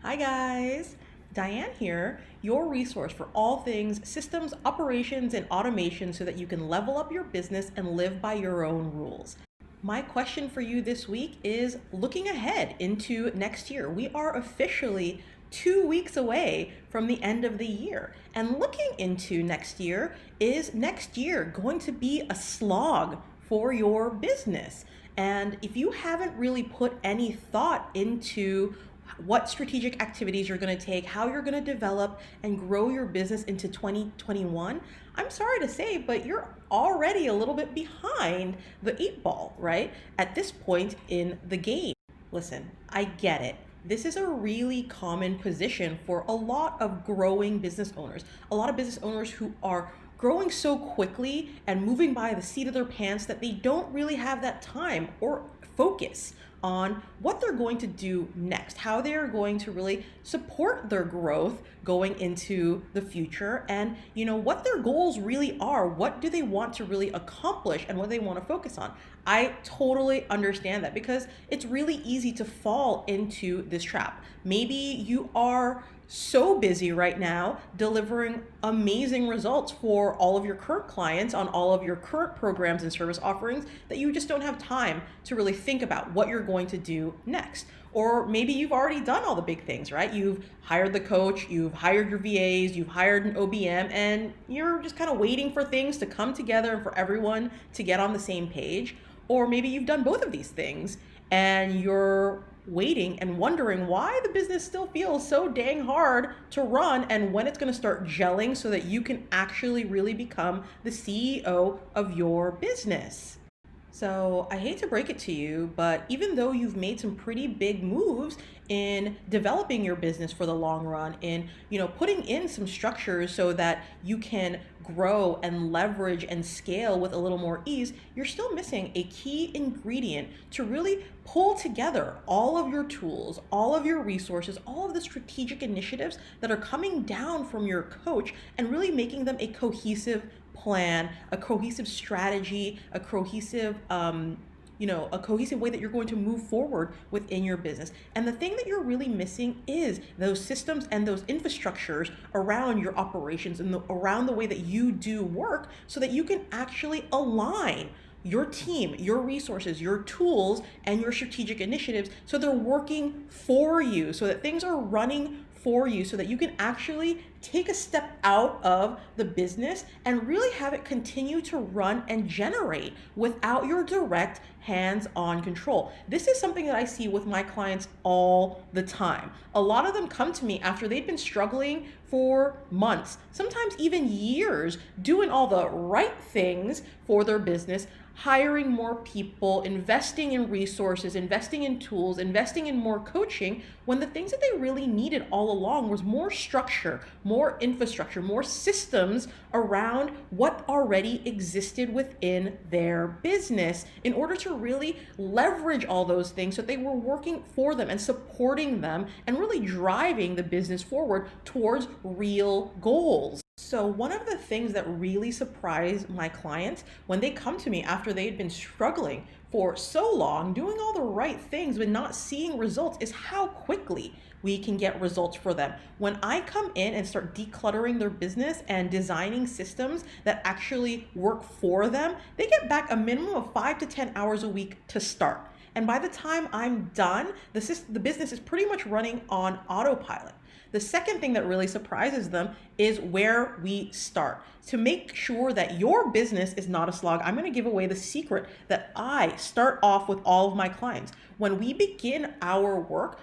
Hi guys, Diane here, your resource for all things systems, operations, and automation so that you can level up your business and live by your own rules. My question for you this week is looking ahead into next year. We are officially 2 weeks away from the end of the year. And looking into next year, is next year going to be a slog for your business? And if you haven't really put any thought into what strategic activities you're going to take, how you're going to develop and grow your business into 2021, I'm sorry to say, but you're already a little bit behind the eight ball, right? At this point in the game. Listen, I get it. This is a really common position for a lot of growing business owners. A lot of business owners who are growing so quickly and moving by the seat of their pants that they don't really have that time or focus on what they're going to do next, how they're going to really support their growth going into the future, and what their goals really are. What do they want to really accomplish and what they want to focus on? I totally understand that because it's really easy to fall into this trap. Maybe you are so busy right now delivering amazing results for all of your current clients on all of your current programs and service offerings that you just don't have time to really think about what you're going to do next. Or maybe you've already done all the big things, right? You've hired the coach, you've hired your VAs, you've hired an OBM, and you're just kind of waiting for things to come together and for everyone to get on the same page. Or maybe you've done both of these things and you're waiting and wondering why the business still feels so dang hard to run and when it's going to start gelling so that you can actually really become the CEO of your business. So I hate to break it to you, but even though you've made some pretty big moves in developing your business for the long run, in putting in some structures so that you can grow and leverage and scale with a little more ease, you're still missing a key ingredient to really pull together all of your tools, all of your resources, all of the strategic initiatives that are coming down from your coach and really making them a cohesive plan, a cohesive strategy, a cohesive a cohesive way that you're going to move forward within your business. And the thing that you're really missing is those systems and those infrastructures around your operations and around the way that you do work so that you can actually align your team, your resources, your tools, and your strategic initiatives so they're working for you, so that things are running for you, so that you can actually take a step out of the business and really have it continue to run and generate without your direct hands-on control. This is something that I see with my clients all the time. A lot of them come to me after they've been struggling for months, sometimes even years, doing all the right things for their business, hiring more people, investing in resources, investing in tools, investing in more coaching, when the things that they really needed all along was more structure, more infrastructure, more systems around what already existed within their business in order to really leverage all those things so that they were working for them and supporting them and really driving the business forward towards real goals. So one of the things that really surprised my clients when they come to me after they had been struggling for so long, doing all the right things but not seeing results, is how quickly we can get results for them. When I come in and start decluttering their business and designing systems that actually work for them, they get back a minimum of 5 to 10 hours a week to start. And by the time I'm done, the business is pretty much running on autopilot. The second thing that really surprises them is where we start. To make sure that your business is not a slog, I'm going to give away the secret that I start off with all of my clients. When we begin our work,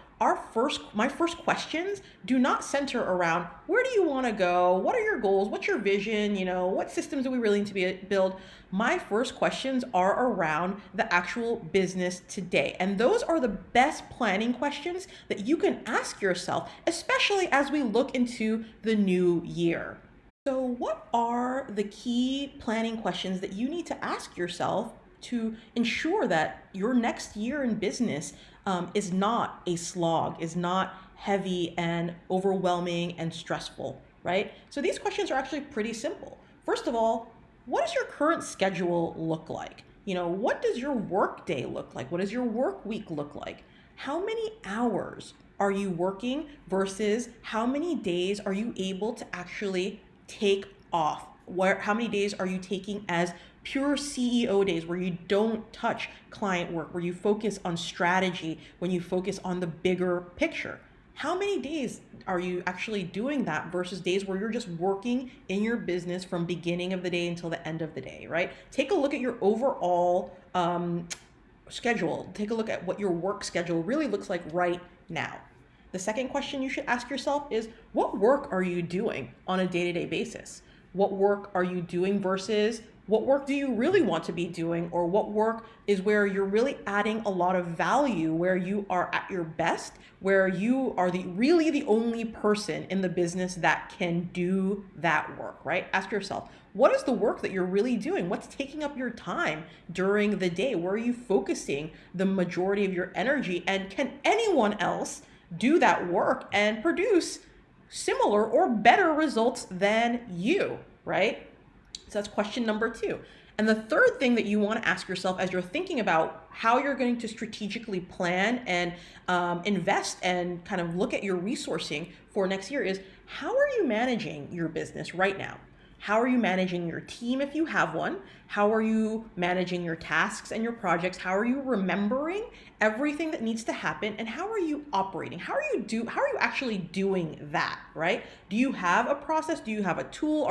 my first questions do not center around where do you want to go, what are your goals, what's your vision, what systems do we really need to build. My first questions are around the actual business today, and those are the best planning questions that you can ask yourself, especially as we look into the new year. So what are the key planning questions that you need to ask yourself to ensure that your next year in business is not a slog, is not heavy and overwhelming and stressful, right? So these questions are actually pretty simple. First of all, what does your current schedule look like? What does your work day look like? What does your work week look like? How many hours are you working versus how many days are you able to actually take off? How many days are you taking as pure CEO days where you don't touch client work, where you focus on strategy, when you focus on the bigger picture? How many days are you actually doing that versus days where you're just working in your business from beginning of the day until the end of the day, right? Take a look at your overall schedule. Take a look at what your work schedule really looks like right now. The second question you should ask yourself is, what work are you doing on a day-to-day basis? What work are you doing versus what work do you really want to be doing, or what work is where you're really adding a lot of value, where you are at your best, where you are really the only person in the business that can do that work, right? Ask yourself, what is the work that you're really doing? What's taking up your time during the day? Where are you focusing the majority of your energy? And can anyone else do that work and produce similar or better results than you, right? So that's question number 2. And the third thing that you want to ask yourself as you're thinking about how you're going to strategically plan and invest and kind of look at your resourcing for next year is, how are you managing your business right now? How are you managing your team if you have one? How are you managing your tasks and your projects? How are you remembering everything that needs to happen? And how are you operating? How are you actually doing that, right? Do you have a process? Do you have a tool?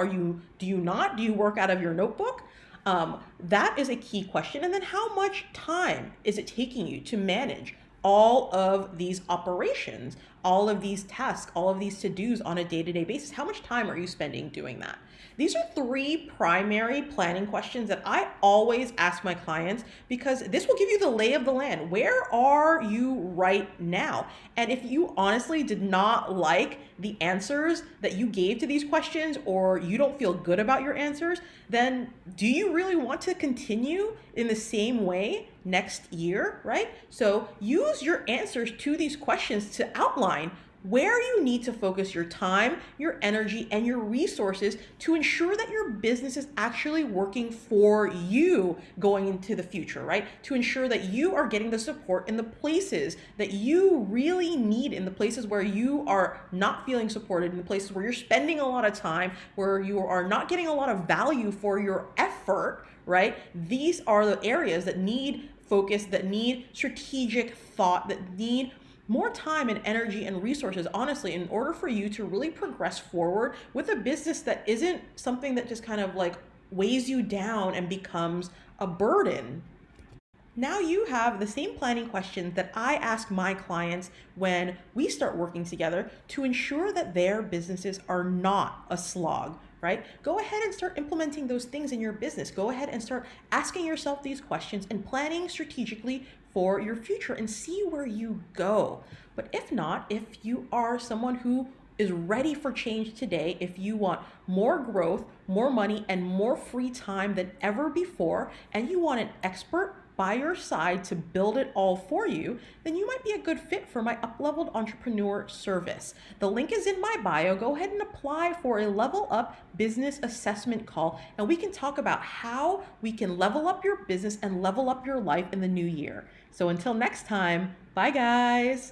Do you not? Do you work out of your notebook? That is a key question. And then how much time is it taking you to manage all of these operations, all of these tasks, all of these to-dos on a day-to-day basis? How much time are you spending doing that? These are 3 primary planning questions that I always ask my clients, because this will give you the lay of the land. Where are you right now? And if you honestly did not like the answers that you gave to these questions, or you don't feel good about your answers, then do you really want to continue in the same way next year, right? So use your answers to these questions to outline where you need to focus your time, your energy, and your resources to ensure that your business is actually working for you going into the future, right? To ensure that you are getting the support in the places that you really need, in the places where you are not feeling supported, in the places where you're spending a lot of time, where you are not getting a lot of value for your effort, right? These are the areas that need focus, that need strategic thought, that need more time and energy and resources, honestly, in order for you to really progress forward with a business that isn't something that just kind of like weighs you down and becomes a burden. Now you have the same planning questions that I ask my clients when we start working together to ensure that their businesses are not a slog, right? Go ahead and start implementing those things in your business. Go ahead and start asking yourself these questions and planning strategically for your future and see where you go. But if not, if you are someone who is ready for change today, if you want more growth, more money, and more free time than ever before, and you want an expert by your side to build it all for you, then you might be a good fit for my Up-Leveled Entrepreneur service. The link is in my bio. Go ahead and apply for a Level Up business assessment call, and we can talk about how we can level up your business and level up your life in the new year. So until next time, bye guys.